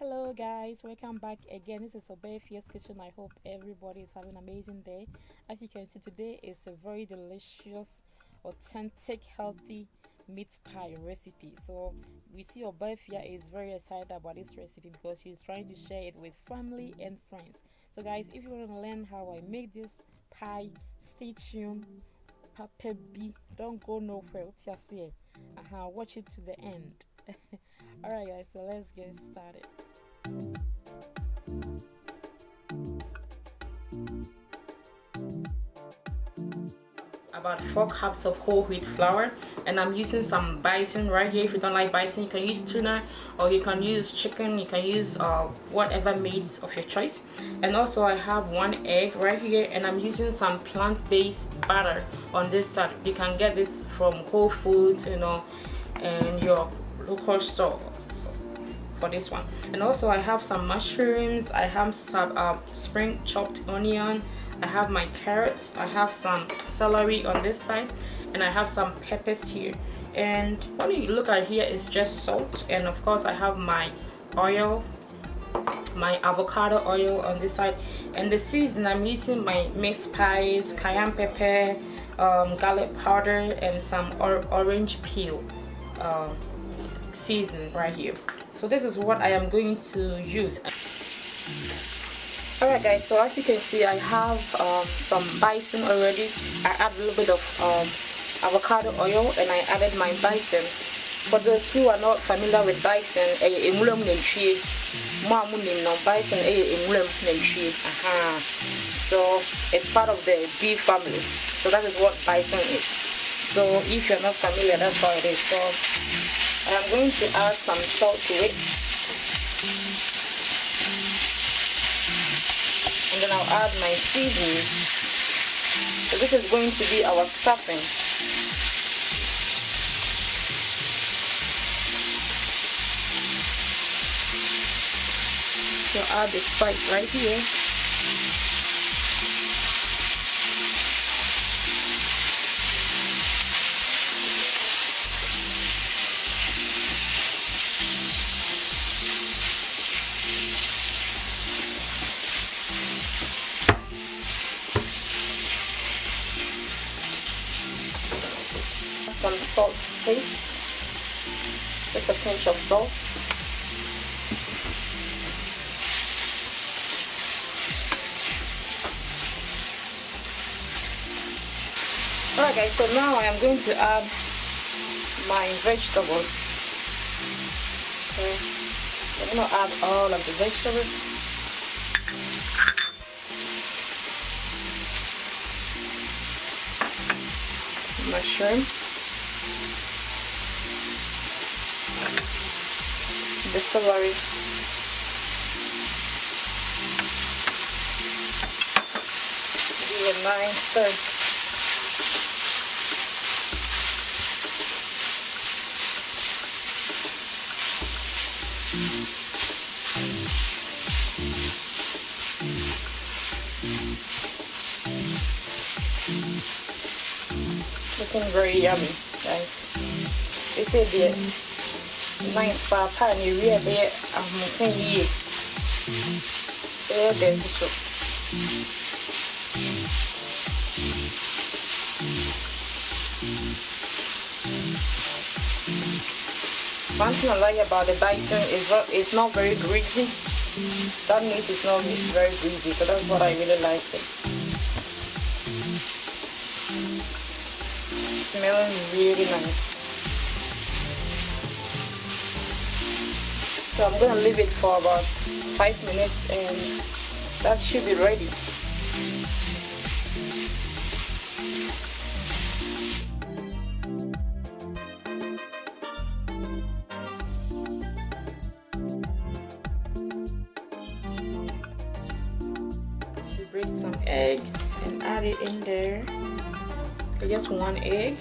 Hello guys, welcome back again. This is OBAAPA'S kitchen. I hope everybody is having an amazing day. As you can see, today is a very delicious, authentic, healthy meat pie recipe. So we see OBAAPA is very excited about this recipe because she's trying to share it with family and friends. So guys, if you want to learn how I make this pie, stay tuned. Papa B, don't go nowhere. Watch it to the end. Alright guys, so let's get started. About 4 cups of whole wheat flour, and I'm using some bison right here. If you don't like bison, you can use tuna, or you can use chicken, you can use whatever meat of your choice. And also I have 1 egg right here, and I'm using some plant-based butter on this side. You can get this from Whole Foods, and your local store for this one. And also I have some mushrooms, I have some spring chopped onion, I have my carrots, I have some celery on this side, and I have some peppers here. And what you look at here is just salt, and of course I have my oil, my avocado oil on this side. And the season, I'm using my mixed spice, cayenne pepper, garlic powder, and some orange peel seasoning right here. So this is what I am going to use. Alright guys, so as you can see, I have some bison already. I add a little bit of avocado oil, and I added my bison. For those who are not familiar with bison, so it's part of the beef family. So that is what bison is. So if you're not familiar, that's how it is. So I'm going to add some salt to it, and then I'll add my seasoning. So this is going to be our stuffing. So add the spice right here. Some salt to taste, just a pinch of salt. Alright guys, so now I am going to add my vegetables. Okay, I'm going to add all of the vegetables. Mushroom, the celery, give a nice stir. Looking very yummy, guys. They say the nice papa and you really be One thing I like about the bison is it's not very greasy. That meat is not very greasy, so that's what I really like it. Smelling really nice. So I'm gonna leave it for about 5 minutes, and that should be ready. Break some eggs and add it in there. Okay, just 1 egg,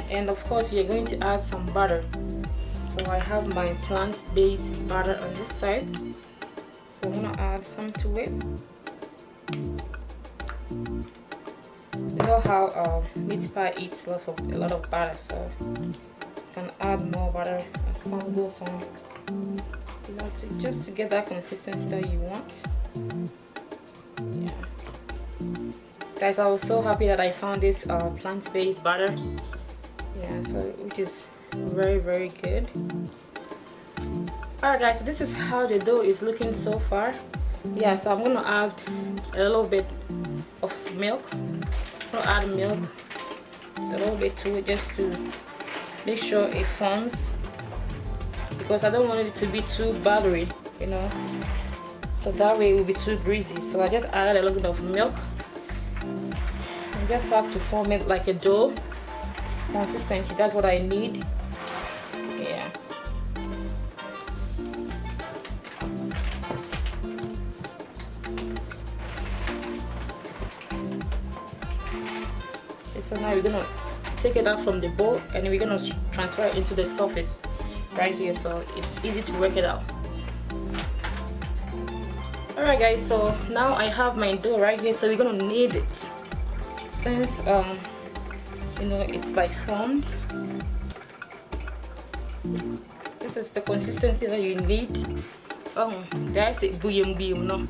and of course you're going to add some butter. So I have my plant-based butter on this side, so I'm gonna add some to it. You know how meat pie eats a lot of butter, so can add more butter as time goes on. You know, just to get that consistency that you want. Yeah. Guys, I was so happy that I found this plant-based butter. Yeah, so which is very, very good. Alright guys, so this is how the dough is looking so far. Yeah, so I'm gonna add a little bit of milk. I'm gonna add milk, a little bit to it, just to make sure it forms, because I don't want it to be too buttery, you know, so that way it will be too greasy. So I just added a little bit of milk and just have to form it like a dough consistency. That's what I need. Yeah. So now we're gonna take it out from the bowl and we're gonna transfer it into the surface right here, so it's easy to work it out. Alright guys, so now I have my dough right here, so we're gonna knead it. Since you know, it's like formed, this is the consistency that you need. Oh, that's it. Buyum buyum no.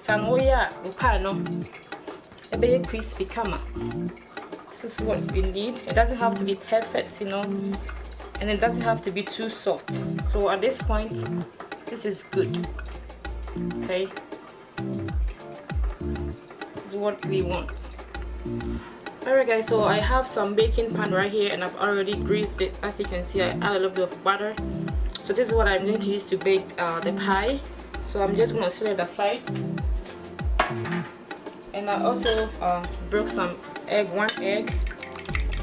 Sanoya upano. A very crispy kama. This is what we need. It doesn't have to be perfect, you know, and it doesn't have to be too soft. So at this point, this is good. Okay, this is what we want. Alright guys, so I have some baking pan right here and I've already greased it. As you can see, I add a little bit of butter. So this is what I'm going to use to bake the pie. So I'm just going to set it aside. And I also broke some egg, one egg,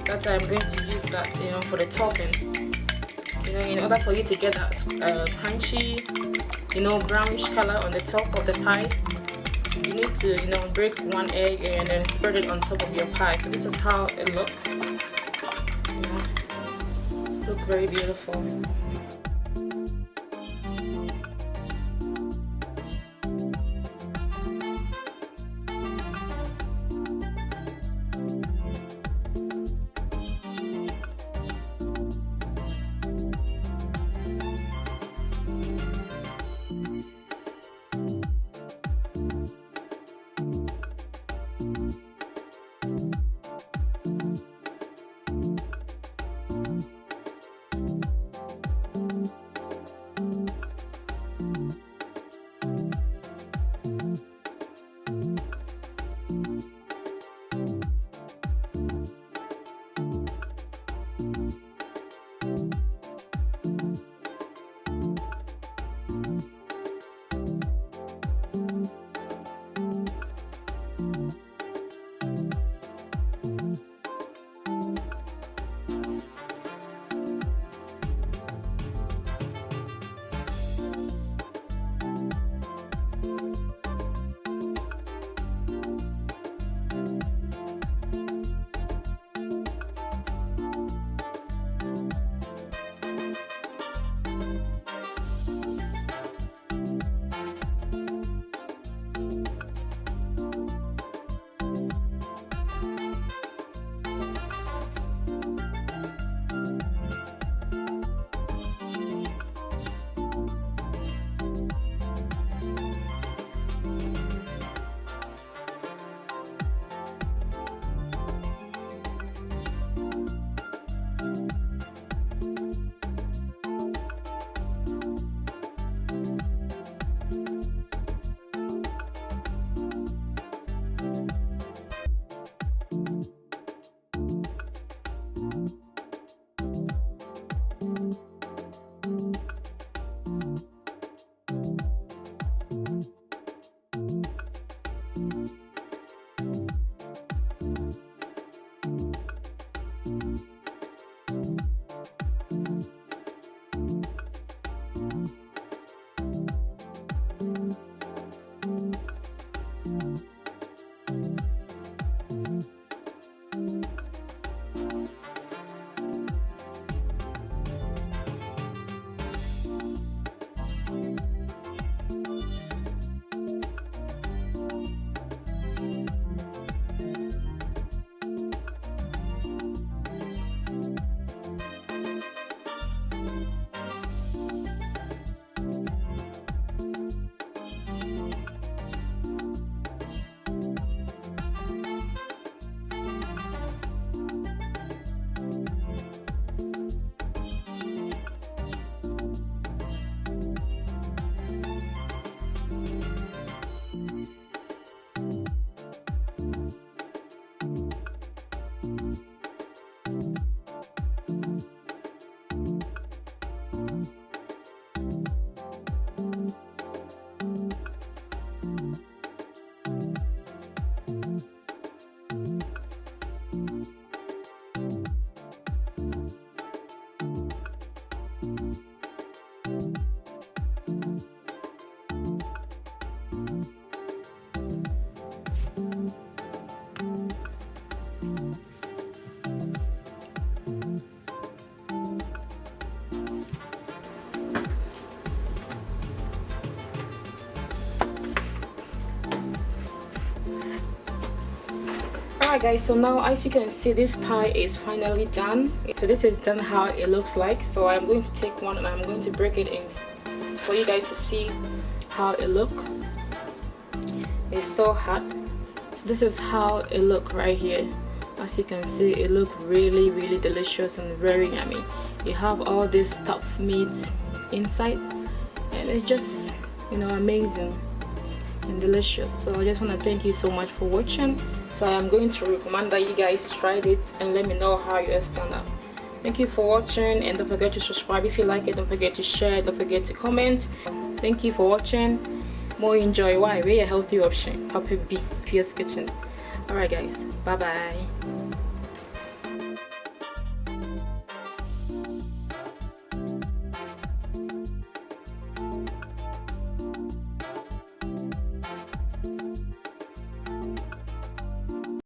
that I'm going to use that, you know, for the topping. You know, in order for you to get that crunchy, you know, brownish color on the top of the pie, you need to, you know, break one egg and then spread it on top of your pie. So this is how it looks. You know, look very beautiful. Alright guys, so now as you can see, this pie is finally done. So this is done how it looks like. So I'm going to take one and I'm going to break it in for you guys to see how it look. It's still hot. So this is how it look right here. As you can see, it look really delicious and very yummy. You have all this stuffed meat inside and it's just, you know, amazing and delicious. So I just want to thank you so much for watching. So I am going to recommend that you guys tried it and let me know how you stand up. Thank you for watching, and don't forget to subscribe if you like it. Don't forget to share, don't forget to comment. Thank you for watching. More enjoy. Why? We're a healthy option. Papa B Fierce Kitchen. Alright guys, bye bye.